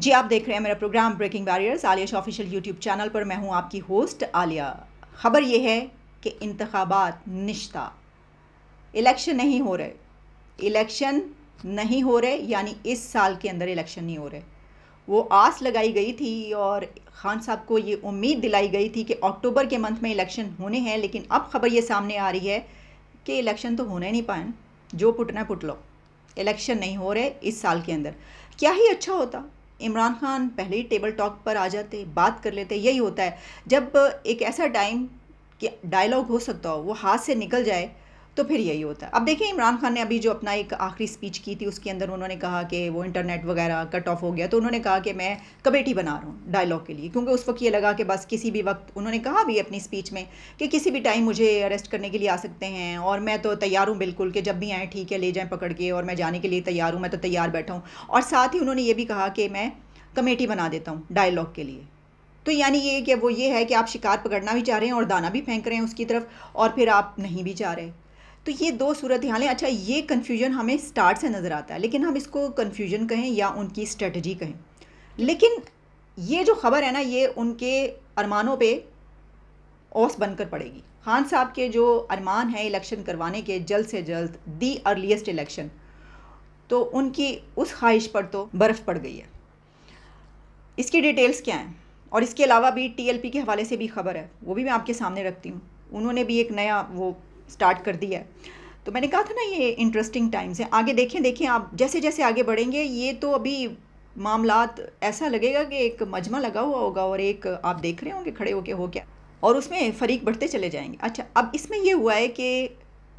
जी, आप देख रहे हैं मेरा program breaking barriers Alia Shaw official YouTube channel पर। मैं हूं आपकी होस्ट आलिया। ख़बर यह है कि इंतखाबात निश्ता, इलेक्शन नहीं हो रहे। इलेक्शन नहीं हो रहे यानी इस साल के अंदर इलेक्शन नहीं हो रहे। वो आस लगाई गई थी और खान साहब को ये उम्मीद दिलाई गई थी कि अक्टूबर के मंथ में इलेक्शन होने हैं, लेकिन अब ख़बर ये सामने आ रही है कि इलेक्शन तो होने नहीं पाए। जो पुटना पुट लो, इलेक्शन नहीं हो रहे इस साल के अंदर। क्या ही अच्छा होता, इमरान खान पहले ही टेबल टॉक पर आ जाते, बात कर लेते। यही होता है जब एक ऐसा टाइम कि डायलॉग हो सकता हो वो हाथ से निकल जाए, तो फिर यही होता है। अब देखिए, इमरान खान ने अभी जो अपना एक आखिरी स्पीच की थी उसके अंदर उन्होंने कहा कि वो इंटरनेट वगैरह कट ऑफ हो गया, तो उन्होंने कहा कि मैं कमेटी बना रहा हूँ डायलॉग के लिए, क्योंकि उस वक्त ये लगा कि बस किसी भी वक्त, उन्होंने कहा भी अपनी स्पीच में कि किसी भी टाइम मुझे अरेस्ट करने के लिए आ सकते हैं और मैं तो तैयार हूँ बिल्कुल, कि जब भी आएँ ठीक है, ले जाएँ पकड़ के, और मैं जाने के लिए तैयार हूँ, मैं तो तैयार बैठा हूँ। और साथ ही उन्होंने ये भी कहा कि मैं कमेटी बना देता हूँ डायलॉग के लिए। तो यानी ये कि वो ये है कि आप शिकार पकड़ना भी चाह रहे हैं और दाना भी फेंक रहे हैं उसकी तरफ, और फिर आप नहीं भी चाह रहे। तो ये दो सूरत हाल हैं। अच्छा, ये कन्फ्यूजन हमें स्टार्ट से नज़र आता है, लेकिन हम इसको कन्फ्यूजन कहें या उनकी स्ट्रेटजी कहें, लेकिन ये जो खबर है ना, ये उनके अरमानों पे ओस बनकर पड़ेगी। खान साहब के जो अरमान हैं इलेक्शन करवाने के, जल्द से जल्द, दी अर्लीस्ट इलेक्शन, तो उनकी उस ख्वाहिश पर तो बर्फ़ पड़ गई है। इसकी डिटेल्स क्या हैं, और इसके अलावा भी टीएलपी के हवाले से भी खबर है, वो भी मैं आपके सामने रखती हूँ। उन्होंने भी एक नया वो स्टार्ट कर दिया है। तो मैंने कहा था ना, ये इंटरेस्टिंग टाइम्स हैं। आगे देखें देखें आप, जैसे जैसे आगे बढ़ेंगे ये तो अभी मामलात ऐसा लगेगा कि एक मजमा लगा हुआ होगा और एक आप देख रहे होंगे खड़े होके हो क्या, और उसमें फरीक बढ़ते चले जाएंगे। अच्छा, अब इसमें ये हुआ है कि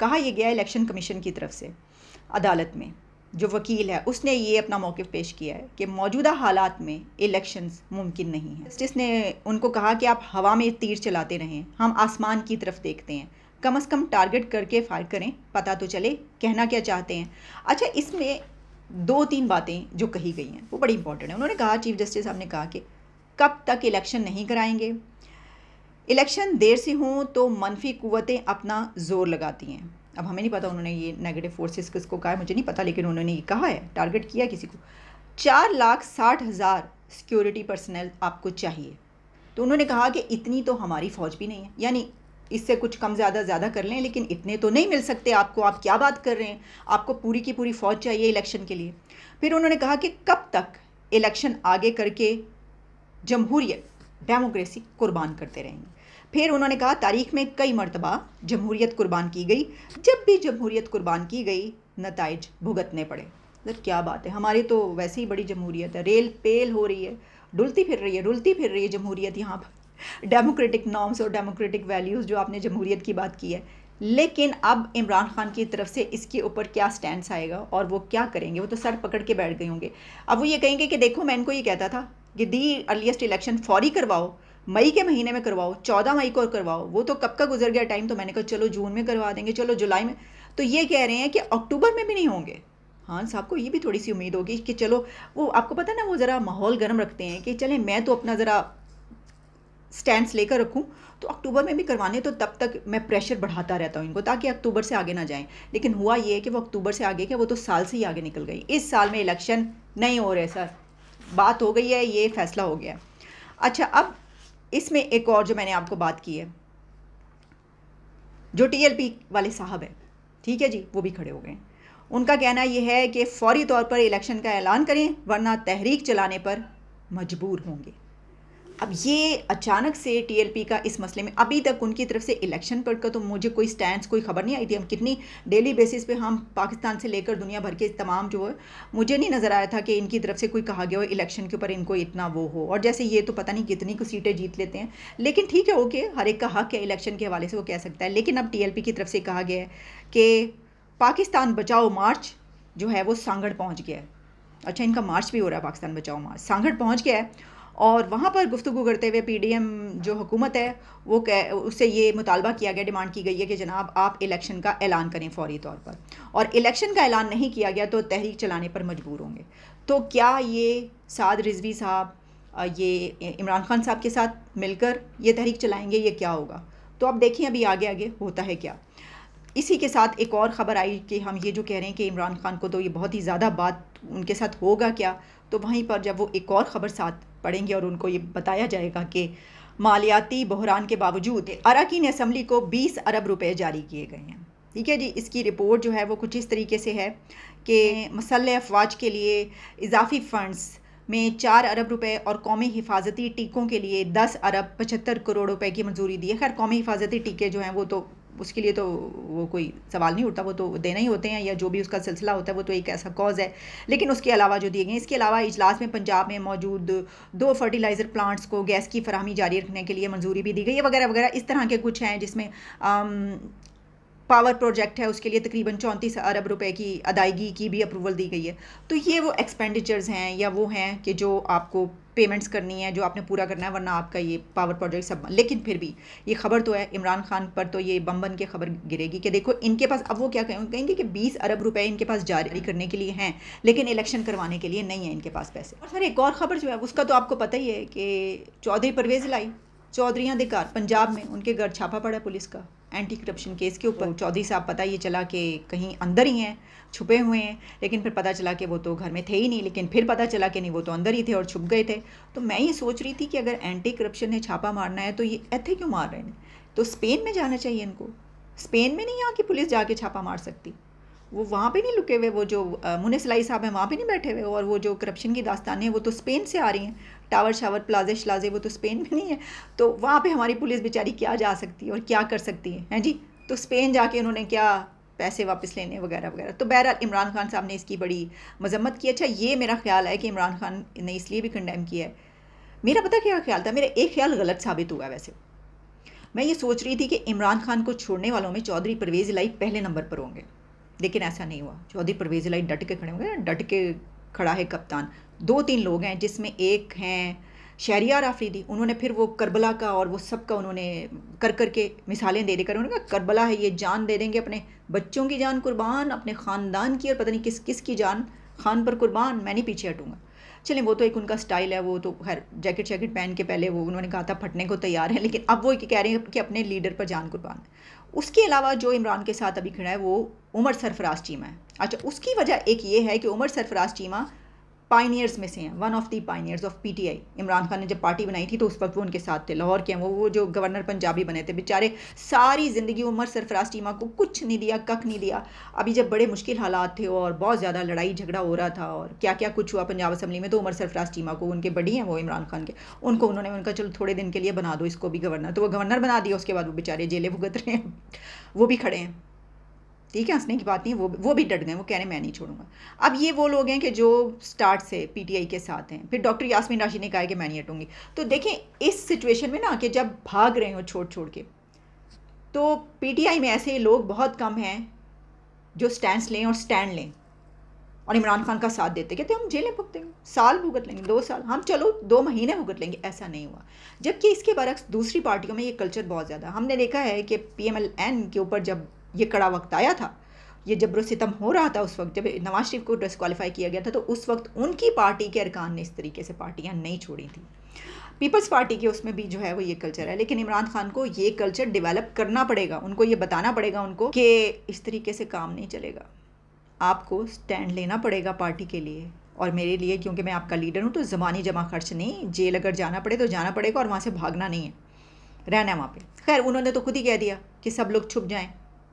कहा यह गया इलेक्शन कमीशन की तरफ से, अदालत में जो वकील है उसने ये अपना मौक़िफ़ पेश किया है कि मौजूदा हालात में इलेक्शंस मुमकिन नहीं है। जस्टिस ने उनको कहा कि आप हवा में तीर चलाते रहें, हम आसमान की तरफ देखते हैं, कम से कम टारगेट करके फायर करें, पता तो चले कहना क्या चाहते हैं। अच्छा, इसमें दो तीन बातें जो कही गई हैं वो बड़ी इंपॉर्टेंट है। उन्होंने कहा, चीफ जस्टिस साहब ने कहा कि कब तक इलेक्शन नहीं कराएंगे, इलेक्शन देर से हों तो मनफी कुव्वतें अपना ज़ोर लगाती हैं। अब हमें नहीं पता उन्होंने ये नेगेटिव फोर्सेस किसको कहा है, मुझे नहीं पता, लेकिन उन्होंने ये कहा है, टारगेट किया किसी को। 4,60,000 सिक्योरिटी पर्सनल आपको चाहिए। तो उन्होंने कहा कि इतनी तो हमारी फ़ौज भी नहीं है, यानी इससे कुछ कम ज़्यादा कर लें, लेकिन इतने तो नहीं मिल सकते आपको, आप क्या बात कर रहे हैं, आपको पूरी की पूरी फ़ौज चाहिए इलेक्शन के लिए। फिर उन्होंने कहा कि कब तक इलेक्शन आगे करके जमहूरियत, डेमोक्रेसी कुर्बान करते रहेंगे। फिर उन्होंने कहा, तारीख़ में कई मरतबा जमहूरियत कुर्बान की गई, जब भी जमहूरियत कुर्बान की गई नताइज भुगतने पड़े। सर क्या बात है, हमारी तो वैसे ही बड़ी जमहूरियत है, रेल पेल हो रही है, डुलती फिर रही है, रुलती फिर रही है जमहूरियत यहाँ पर। डेमोक्रेटिक नॉर्म्स और डेमोक्रेटिक वैल्यूज़ जो आपने जमहूरियत की बात की है, लेकिन अब इमरान खान की तरफ से इसके ऊपर क्या स्टैंड आएगा और वो क्या करेंगे, वो तो सर पकड़ के बैठ गए होंगे। अब वो ये कहेंगे कि देखो, मैं इनको ये कहता था कि दी अर्लीस्ट इलेक्शन फौरी करवाओ, मई के महीने में करवाओ, 14 मई को करवाओ, वो तो कब का गुजर गया टाइम। तो मैंने कहा चलो जून में करवा देंगे, चलो जुलाई में। तो ये कह रहे हैं कि अक्टूबर में भी नहीं होंगे। हाँ, साहब को ये भी थोड़ी सी उम्मीद होगी कि चलो, वो आपको पता है ना, वो ज़रा माहौल गर्म रखते हैं कि चलें मैं तो अपना ज़रा स्टैंड्स लेकर रखूं, तो अक्टूबर में भी करवाने, तो तब तक मैं प्रेशर बढ़ाता रहता हूँ इनको, ताकि अक्टूबर से आगे ना जाएं। लेकिन हुआ ये कि वो अक्टूबर से आगे क्या, वो तो साल से ही आगे निकल गई। इस साल में इलेक्शन नहीं हो रहे सर, बात हो गई है, ये फैसला हो गया। अच्छा, अब इसमें एक और जो मैंने आपको बात की है, जो टीएलपी वाले साहब हैं, ठीक है जी, वो भी खड़े हो गए। उनका कहना यह है कि फौरी तौर पर इलेक्शन का ऐलान करें, वरना तहरीक चलाने पर मजबूर होंगे। अब ये अचानक से टीएलपी का इस मसले में, अभी तक उनकी तरफ से इलेक्शन पर का तो मुझे कोई स्टैंड, कोई खबर नहीं आई थी। हम कितनी डेली बेसिस पे हम पाकिस्तान से लेकर दुनिया भर के तमाम जो है, मुझे नहीं नज़र आया था कि इनकी तरफ से कोई कहा गया हो इलेक्शन के ऊपर इनको इतना वो हो। और जैसे ये तो पता नहीं कितनी को सीटें जीत लेते हैं, लेकिन ठीक है, ओके, हर एक का हक है इलेक्शन के हवाले से, वो कह सकता है। लेकिन अब टीएलपी की तरफ से कहा गया है कि पाकिस्तान बचाओ मार्च जो है वो सांगड़ पहुँच गया है। अच्छा, इनका मार्च भी हो रहा है, पाकिस्तान बचाओ मार्च सांगड़ पहुँच गया है। और वहाँ पर गुफ्तगू करते हुए पीडीएम जो हुकूमत है वो उससे ये मुतालबा किया गया, डिमांड की गई है कि जनाब आप इलेक्शन का ऐलान करें फौरी तौर पर, और इलेक्शन का ऐलान नहीं किया गया तो तहरीक चलाने पर मजबूर होंगे। तो क्या ये साद रिजवी साहब ये इमरान खान साहब के साथ मिलकर ये तहरीक चलाएंगे, ये क्या होगा? तो अब देखिए अभी आगे आगे होता है क्या। इसी के साथ एक और ख़बर आई कि हम ये जो कह रहे हैं कि इमरान खान को तो ये बहुत ही ज़्यादा बात उनके साथ होगा क्या, तो वहीं पर जब वो एक और ख़बर साथ पढ़ेंगे और उनको ये बताया जाएगा कि मालियाती बहरान के बावजूद अरकान असम्बली को 20 अरब रुपए जारी किए गए हैं। ठीक है जी, इसकी रिपोर्ट जो है वो कुछ इस तरीके से है कि मसल्ह अफवाज के लिए इजाफी फ़ंड्स में 4 अरब रुपए और कौमी हिफाजती टीकों के लिए 10 अरब 75 करोड़ रुपए की मंजूरी दी है। खैर कौमी हिफाजती टीके जो हैं वो तो उसके लिए तो वो कोई सवाल नहीं उठता, वो तो देना ही होते हैं, या जो भी उसका सिलसिला होता है वो तो एक ऐसा कॉज है। लेकिन उसके अलावा जो दिए गए, इसके अलावा इजलास में पंजाब में मौजूद 2 फर्टिलाइज़र प्लांट्स को गैस की फराहमी जारी रखने के लिए मंजूरी भी दी गई है, वगैरह वगैरह इस तरह के कुछ हैं, जिसमें पावर प्रोजेक्ट है उसके लिए तकरीबन 34 अरब रुपए की अदायगी की भी अप्रूवल दी गई है। तो ये वो एक्सपेंडिचर्स हैं या वो हैं कि जो आपको पेमेंट्स करनी है, जो आपने पूरा करना है, वरना आपका ये पावर प्रोजेक्ट सब। लेकिन फिर भी ये खबर तो है, इमरान खान पर तो ये बम बन के खबर गिरेगी कि देखो इनके पास, अब वो क्या कहेंगे कि 20 अरब रुपए इनके पास जारी करने के लिए हैं, लेकिन इलेक्शन करवाने के लिए नहीं है इनके पास पैसे। और सर एक और ख़बर जो है उसका तो आपको पता ही है कि चौधरी परवेज़ लाई, चौधरियाँ दे घर पंजाब में, उनके घर छापा पड़ा पुलिस का एंटी करप्शन केस के ऊपर। चौधरी साहब पता ये चला कि कहीं अंदर ही हैं, छुपे हुए हैं, लेकिन फिर पता चला कि वो तो घर में थे ही नहीं, लेकिन फिर पता चला कि नहीं वो तो अंदर ही थे और छुप गए थे। तो मैं ये सोच रही थी कि अगर एंटी करप्शन ने छापा मारना है तो ये ऐसे क्यों मार रहे हैं, तो स्पेन में जाना चाहिए इनको। स्पेन में नहीं यहाँ की पुलिस जाके छापा मार सकती, वो वहाँ पे नहीं लुके हुए, वो जो मुनिसलाई साहब हैं वहाँ पे नहीं बैठे हुए, और वो जो करप्शन की दास्तानें हैं वो तो स्पेन से आ रही हैं, टावर शावर प्लाजे शलाजे वो तो स्पेन में नहीं है। तो वहाँ पे हमारी पुलिस बेचारी क्या जा सकती है और क्या कर सकती है, हैं जी। तो स्पेन जाके उन्होंने क्या पैसे वापस लेने वगैरह वगैरह। तो बहरहाल इमरान खान साहब ने इसकी बड़ी मजम्मत की। अच्छा ये मेरा ख्याल है कि इमरान खान ने इसलिए भी कंडेम किया है, मेरा पता क्या ख्याल था, मेरा एक ख्याल गलत साबित हुआ है वैसे। मैं ये सोच रही थी कि इमरान खान को छोड़ने वालों में चौधरी परवेज़ इलाही पहले नंबर पर होंगे, लेकिन ऐसा नहीं हुआ। चौधरी परवेज़ इलाही डट के खड़े होंगे, डट के खड़ा है कप्तान। 2-3 लोग हैं, जिसमें एक हैं शहरियार आफरीदी, उन्होंने फिर वो करबला का और वो सब का उन्होंने कर कर के मिसालें दे देकर उन्होंने कहा करबला है, ये जान दे देंगे, अपने बच्चों की जान कुर्बान, अपने ख़ानदान की, और पता नहीं किस किस की जान खान पर कुर्बान, मैं नहीं पीछे हटूँगा। चलें वो तो एक उनका स्टाइल है, वो तो खैर जैकेट शैकेट पहन के पहले वो उन्होंने कहा था फटने को तैयार है, लेकिन अब वो कह रहे हैं कि अपने लीडर पर जान कुर्बान है। उसके अलावा जो इमरान के साथ अभी खड़ा है वो उमर सरफराज चीमा है। अच्छा उसकी वजह एक ये है कि उमर सरफराज चीमा पाइनियर्स में से हैं, one of the Pioneers of PTI. Imran Khan ने जब पार्टी बनाई थी तो उस वक्त वो उनके साथ थे, लाहौर के हैं वो जो गवर्नर पंजाबी बने थे बेचारे। सारी ज़िंदगी उमर सरफराज चीमा को कुछ नहीं दिया, कख नहीं दिया। अभी जब बड़े मुश्किल हालात थे और बहुत ज़्यादा लड़ाई झगड़ा हो रहा था और क्या क्या कुछ हुआ पंजाब असम्बली में, तो उमर सरफराज चीमा को, उनके बड़ी हैं वो इमरान खान के, उनको उन्होंने उनका चलो थोड़े दिन के लिए बना दो इसको भी गवर्नर, तो वो गवर्नर बना दिया। उसके बाद वो बेचारे जेलें भुगत रहे हैं, वो भी खड़े हैं। ठीक है, हंसने की बात नहीं, वो भी डट गए, वो कह रहे हैं मैं नहीं छोड़ूंगा। अब ये वो लोग हैं कि जो स्टार्ट से पीटीआई के साथ हैं। फिर डॉक्टर यास्मीन राशि ने कहा कि मैं नहीं हटूंगी। तो देखें इस सिचुएशन में ना कि जब भाग रहे हो छोड़ छोड़ के, तो पीटीआई में ऐसे लोग बहुत कम हैं जो स्टैंड लें और स्टैंड लें और इमरान खान का साथ देते, कहते हम जेलें भुगतेंगे, साल भुगत लेंगे, 2 साल, हम चलो 2 महीने भुगत लेंगे। ऐसा नहीं हुआ। जबकि इसके बरक्स दूसरी पार्टियों में ये कल्चर बहुत ज़्यादा, हमने देखा है कि PMLN के ऊपर जब ये कड़ा वक्त आया था, ये जबरो सितम हो रहा था, उस वक्त जब नवाज शरीफ को डिस्क्वालीफाई किया गया था, तो उस वक्त उनकी पार्टी के अरकान ने इस तरीके से पार्टियां नहीं छोड़ी थी। पीपल्स पार्टी के उसमें भी जो है वो ये कल्चर है, लेकिन इमरान खान को ये कल्चर डेवलप करना पड़ेगा, उनको ये बताना पड़ेगा उनको कि इस तरीके से काम नहीं चलेगा, आपको स्टैंड लेना पड़ेगा पार्टी के लिए और मेरे लिए, क्योंकि मैं आपका लीडर हूँ। तो ज़बानी जमा खर्च नहीं, जेल अगर जाना पड़े तो जाना पड़ेगा और वहाँ से भागना नहीं है, रहना है वहाँ पे। खैर उन्होंने तो खुद ही कह दिया कि सब लोग छुप जाएं,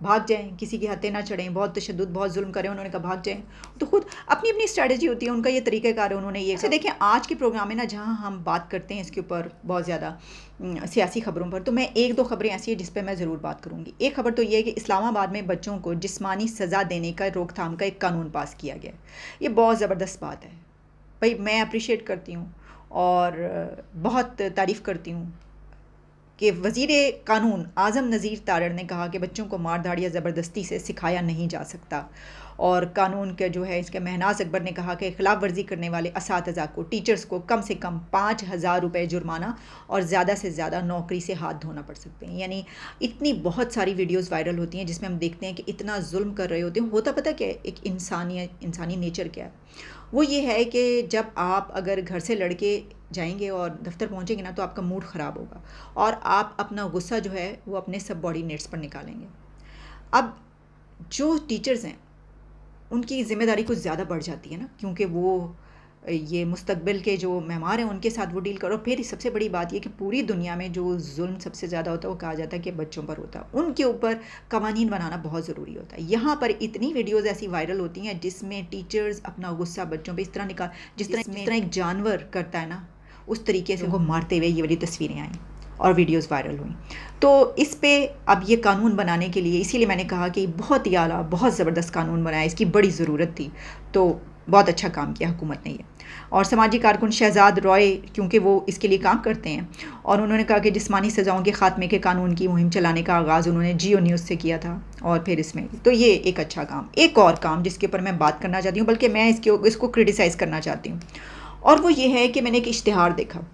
भाग जाएं, किसी की हत्या ना चढ़ें, बहुत तशद्दुद बहुत जुल्म करें, उन्होंने कहा भाग जाएं। तो खुद अपनी अपनी स्ट्रैटेजी होती है, उनका ये तरीक़ाकार है, उन्होंने ये से देखें। आज के प्रोग्राम में ना जहाँ हम बात करते हैं इसके ऊपर बहुत ज़्यादा सियासी खबरों पर, तो मैं 1-2 खबरें ऐसी हैं जिस पर मैं ज़रूर बात करूँगी। एक खबर तो ये है कि इस्लामाबाद में बच्चों को जिस्मानी सज़ा देने का रोकथाम का एक कानून पास किया गया। ये बहुत ज़बरदस्त बात है भाई, मैं अप्रिशिएट करती हूँ और बहुत तारीफ़ करती हूँ कि वज़ीर कानून आज़म नज़ीर तारड़ ने कहा कि बच्चों को मार धाड़ या ज़बरदस्ती से सिखाया नहीं जा सकता। और कानून के जो है इसके महनाज अकबर ने कहा कि खिलाफ वर्जी करने वाले असातिज़ा को, टीचर्स को कम से कम 5,000 रुपये जुर्माना और ज़्यादा से ज़्यादा नौकरी से हाथ धोना पड़ सकते हैं। यानी इतनी बहुत सारी वीडियोज़ वायरल होती हैं जिसमें हम देखते हैं कि इतना जुल्म कर रहे होते हैं। होता पता क्या है, एक इंसानी नेचर क्या है, वो ये है कि जब आप अगर घर से लड़के जाएंगे और दफ्तर पहुंचेंगे ना, तो आपका मूड ख़राब होगा और आप अपना गुस्सा जो है वो अपने सबऑर्डिनेट्स पर निकालेंगे। अब जो टीचर्स हैं उनकी ज़िम्मेदारी कुछ ज़्यादा बढ़ जाती है ना, क्योंकि वो ये मुस्तकबिल के जो मेहमान हैं उनके साथ वो डील करो। फिर सबसे बड़ी बात ये कि पूरी दुनिया में जो जुल्म सबसे ज़्यादा होता है वो कहा जाता है कि बच्चों पर होता है, उनके ऊपर कवानीन बनाना बहुत ज़रूरी होता है। यहाँ पर इतनी वीडियोज़ ऐसी वायरल होती हैं जिसमें टीचर्स अपना गुस्सा बच्चों पर इस तरह निकाल, जिस तरह एक जानवर करता है ना, उस तरीके से उनको मारते हुए ये वाली तस्वीरें आई और वीडियोस वायरल हुई। तो इस पे अब ये कानून बनाने के लिए, इसीलिए मैंने कहा कि बहुत ही आला, बहुत ज़बरदस्त कानून बनाया, इसकी बड़ी ज़रूरत थी। तो बहुत अच्छा काम किया हुकूमत ने ये। और समाजी कारकुन शहजाद रॉय, क्योंकि वो इसके लिए काम करते हैं, और उन्होंने कहा कि जिस्मानी सज़ाओं के ख़ात्मे के कानून की मुहिम चलाने का आगाज़ उन्होंने जियो न्यूज़ से किया था, और फिर इसमें तो ये एक अच्छा काम। एक और काम जिसके ऊपर मैं बात करना चाहती हूँ, बल्कि मैं इसको क्रिटिसाइज़ करना चाहती हूँ, और वो ये है कि मैंने एक इश्तिहार देखा।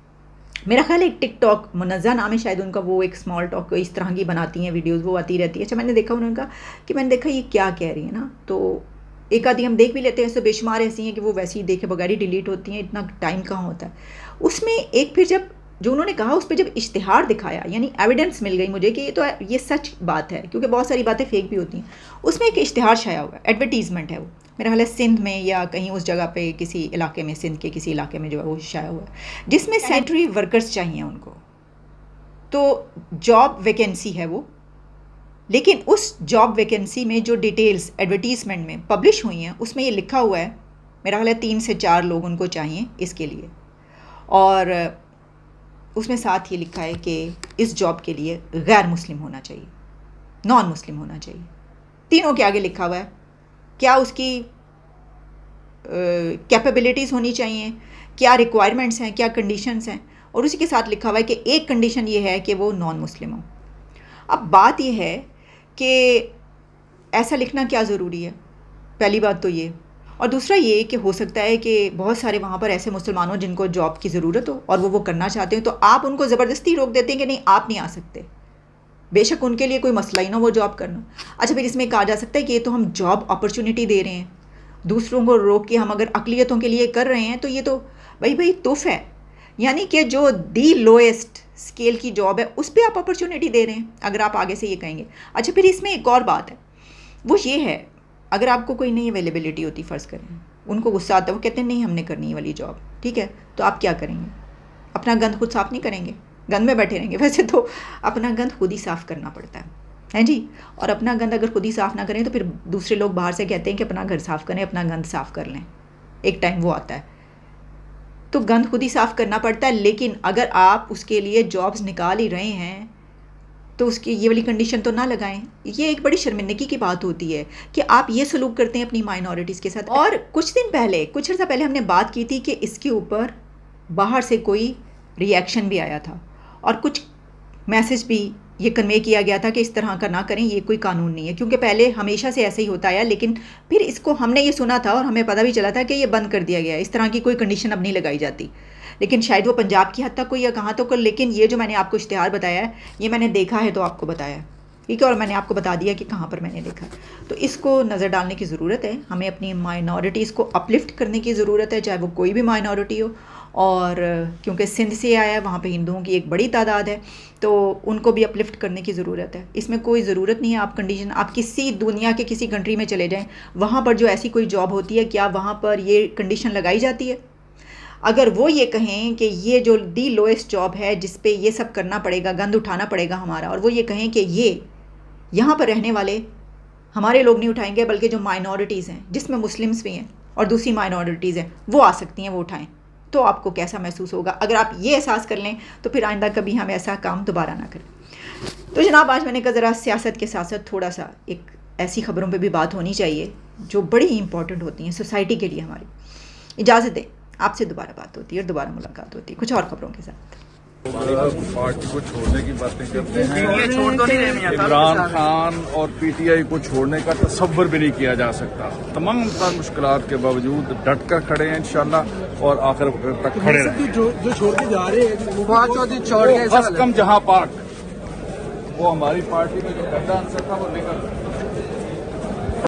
मेरा ख्याल है एक टिकटॉक, मुनज़्ज़ा नाम है शायद उनका, वो एक स्मॉल टॉक इस तरह की बनाती हैं वीडियोस, वो आती रहती है। अच्छा, मैंने देखा उन्होंने कहा कि मैंने देखा ये क्या कह रही है ना, तो एक आधी हम देख भी लेते हैं, ऐसे बेशुमार ऐसी हैं कि वो वैसे ही देखे बगैर ही डिलीट होती हैं, इतना टाइम कहाँ होता है उसमें। एक फिर जब जो उन्होंने कहा उस पर जब इश्तिहार दिखाया, यानी एविडेंस मिल गई मुझे कि ये सच बात है, क्योंकि बहुत सारी बातें फेक भी होती हैं। उसमें एक इश्तिहार छाया हुआ है, एडवर्टीज़मेंट है वो, मेरा ख्याल है सिंध में या कहीं उस जगह पे किसी इलाके में, सिंध के किसी इलाके में जो है वो छाया हुआ है, जिसमें सैनिटरी वर्कर्स चाहिए उनको। तो जॉब वैकेंसी है वो, लेकिन उस जॉब वैकेंसी में जो डिटेल्स एडवर्टीज़मेंट में पब्लिश हुई हैं उसमें ये लिखा हुआ है, मेरा ख्याल है 3 से 4 लोग उनको चाहिए इसके लिए, और उसमें साथ ये लिखा है कि इस जॉब के लिए गैर मुस्लिम होना चाहिए, नॉन मुस्लिम होना चाहिए। तीनों के आगे लिखा हुआ है क्या उसकी कैपेबिलिटीज़ होनी चाहिए, क्या रिक्वायरमेंट्स हैं, क्या कंडीशंस हैं, और उसी के साथ लिखा हुआ है कि एक कंडीशन ये है कि वो नॉन मुस्लिम हो। अब बात ये है कि ऐसा लिखना क्या ज़रूरी है, पहली बात तो ये, और दूसरा ये कि हो सकता है कि बहुत सारे वहाँ पर ऐसे मुसलमान हो जिनको जॉब की ज़रूरत हो और वो करना चाहते हो, तो आप उनको ज़बरदस्ती रोक देते हैं कि नहीं आप नहीं आ सकते, बेशक उनके लिए कोई मसला ही ना वो जॉब करना। अच्छा, फिर इसमें कहा जा सकता है कि ये तो हम जॉब अपॉर्चुनिटी दे रहे हैं, दूसरों को रोक के हम अगर अक़लियतों के लिए कर रहे हैं तो ये तो भाई तुफ़ है, यानी कि जो दी लोएस्ट स्केल की जॉब है उस पर आप अपॉर्चुनिटी दे रहे हैं, अगर आप आगे से ये कहेंगे। अच्छा, फिर इसमें एक और बात है, वो ये है अगर आपको कोई नई अवेलेबिलिटी होती, फ़र्ज़ करें उनको गुस्सा आता है, वो कहते हैं नहीं हमने करनी वाली जॉब, ठीक है, तो आप क्या करेंगे? अपना गंद खुद साफ़ नहीं करेंगे, गंद में बैठे रहेंगे। वैसे तो अपना गंद खुद ही साफ़ करना पड़ता है जी, और अपना गंद अगर खुद ही साफ़ ना करें तो फिर दूसरे लोग बाहर से कहते हैं कि अपना घर साफ़ करें, अपना गंद साफ़ कर लें, एक टाइम वो आता है, तो गंद खुद ही साफ़ करना पड़ता है। लेकिन अगर आप उसके लिए जॉब्स निकाल ही रहे हैं तो उसकी ये वाली कंडीशन तो ना लगाएं। ये एक बड़ी शर्मिंदगी की बात होती है कि आप ये सलूक करते हैं अपनी माइनॉरिटीज़ के साथ। और कुछ अर्सा पहले हमने बात की थी कि इसके ऊपर बाहर से कोई रिएक्शन भी आया था और कुछ मैसेज भी ये कन्वे किया गया था कि इस तरह का ना करें, ये कोई कानून नहीं है, क्योंकि पहले हमेशा से ऐसे ही होता आया, लेकिन फिर इसको हमने ये सुना था और हमें पता भी चला था कि ये बंद कर दिया गया है, इस तरह की कोई कंडीशन अब नहीं लगाई जाती। लेकिन शायद वो पंजाब की हद तक कोई या कहाँ तो, लेकिन ये जो मैंने आपको इश्तिहार बताया है ये मैंने देखा है तो आपको बताया, ठीक है, और मैंने आपको बता दिया कि कहाँ पर मैंने देखा। तो इसको नज़र डालने की ज़रूरत है, हमें अपनी माइनॉरिटीज़ को अपलिफ्ट करने की ज़रूरत है, चाहे वो कोई भी माइनॉरिटी हो। और क्योंकि सिंध से आया है, वहाँ पे हिंदुओं की एक बड़ी तादाद है, तो उनको भी अपलिफ्ट करने की ज़रूरत है। इसमें कोई ज़रूरत नहीं है आप कंडीशन, आप किसी दुनिया के किसी कंट्री में चले जाएं, वहाँ पर जो ऐसी कोई जॉब होती है, क्या वहाँ पर ये कंडीशन लगाई जाती है? अगर वो ये कहें कि ये जो दी लोएस्ट जॉब है जिस पे ये सब करना पड़ेगा, गंद उठाना पड़ेगा हमारा, और वो ये कहें कि ये यहाँ पर रहने वाले हमारे लोग नहीं उठाएंगे, बल्कि जो माइनॉरिटीज़ हैं जिसमें मुस्लिम्स भी हैं और दूसरी माइनॉरिटीज़ हैं वो आ सकती हैं, वो उठाएं, तो आपको कैसा महसूस होगा? अगर आप ये एहसास कर लें तो फिर आइंदा कभी हम ऐसा काम दोबारा ना करें। तो जनाब, आज मैंने कहा ज़रा सियासत के साथ साथ थोड़ा सा एक ऐसी खबरों पे भी बात होनी चाहिए जो बड़ी ही इंपॉर्टेंट होती हैं सोसाइटी के लिए हमारी। इजाज़त दें, आपसे दोबारा बात होती है और दोबारा मुलाकात होती है कुछ और खबरों के साथ। पार्टी को छोड़ने की बातें करते हैं, इमरान खान और पीटीआई को छोड़ने का तसव्वुर भी नहीं किया जा सकता। तमाम मुश्किलात के बावजूद डट कर खड़े हैं इंशाल्लाह और आखिर तक खड़े रहें। जो छोड़ के जा रहे हैं बस कम जहां पाक, वो हमारी पार्टी में जो पहला आंसर था वो निकल